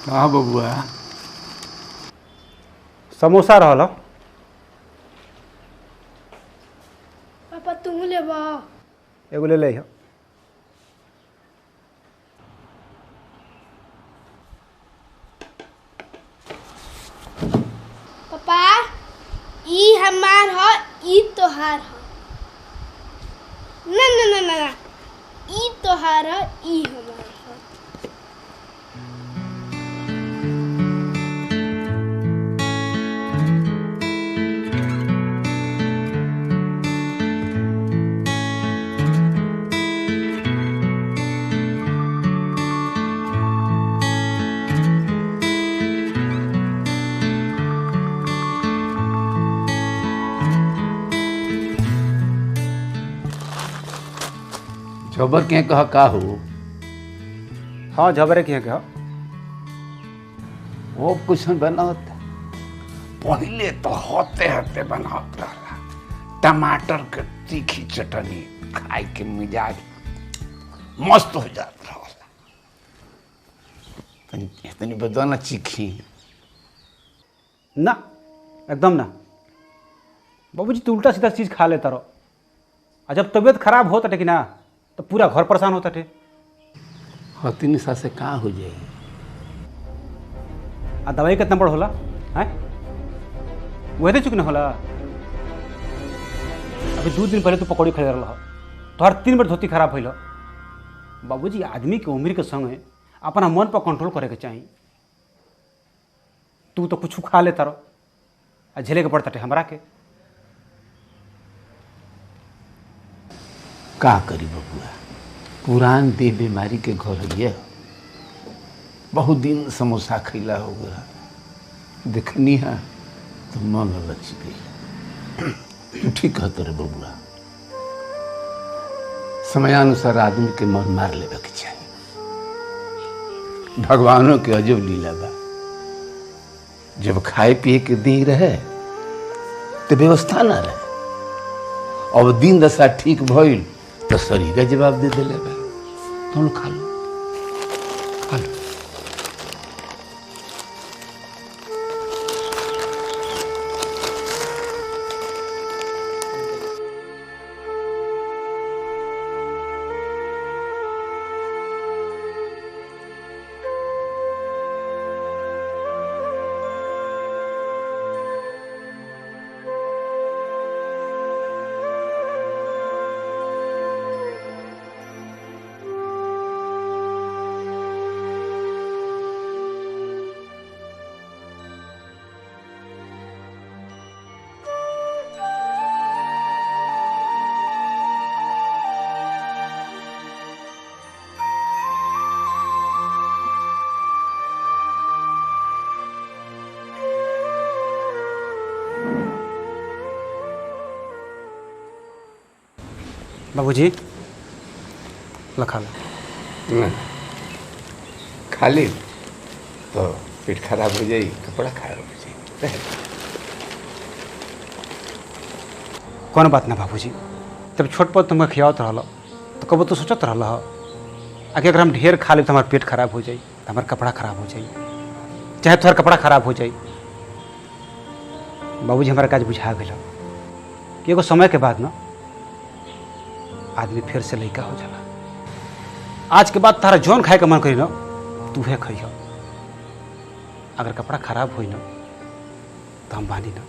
हाँ बबुआ समोसा रहल। पापा तुम लेबा। एगो ले ले। पापा ई हमार ह ई तोहार ह। ना ना ना ना ना ई तोहार ह ई हमार ह। जबर के कह का हो हाँ झबरे की कह। वो कुछ बनावत पहले तो होते होते बनावत रहा टमाटर के तीखी चटनी खाए के मिजाज मस्त हो जात रहा। तनी बदना चीखी ना एकदम ना बाबूजी तू उल्टा सीधा चीज़ खा लेता रहो। और जब तबीयत खराब होता टे कि ना तो पूरा घर परेशान होता टे। हती निशा से कहाँ हो जाए। आ दवाई कितना बड़ होला है वह दे चुक न होला। अभी 2 दिन पहले तू पकौड़ी खरीद रहा तोहर 3 बार धोती खराब होल। बाबूजी आदमी के उम्र के संगे अपना मन पर कंट्रोल करे के चाहिए। तू तो कुछ खा लेता रहो आ झेले के पड़ता टे हमरा के। का करी बबुआ पुरान देह बीमारी के घर ये बहुत दिन समोसा खैला हो गया देखनी है तो मन लच गई। तू ठीक कहते रे बबुआ समयानुसार आदमी के मन मार लेवे के चाहिए। भगवानों के अजब लीला बा जब खाए पिए के दिन रहे तो व्यवस्था ना रहे। अब दिन दशा ठीक भइल तो शरीर का जवाब दे दिले बा। तुम खा लो खा लो। बाबूजी लखा लो। खाली तो पेट खराब हो जाए कपड़ा खराब हो जाए। कौन बात ना बाबूजी जब छोट पर तुम्हें खियावत रहा तो कबो तो सोचत रहा आगे अगर हम ढेर खा ले तो हमारा पेट खराब हो जाए तो हमारा कपड़ा खराब हो जाए चाहे तुम्हारा कपड़ा खराब हो जाए। बाबूजी हमारा काज बुझा गया कि एगो समय के बाद ना आदमी फिर से लड़का हो जाला। आज के बाद तारा जौन खाए का मन करी ना तू है खइह। अगर कपड़ा खराब होई ना तो हम बानी ना।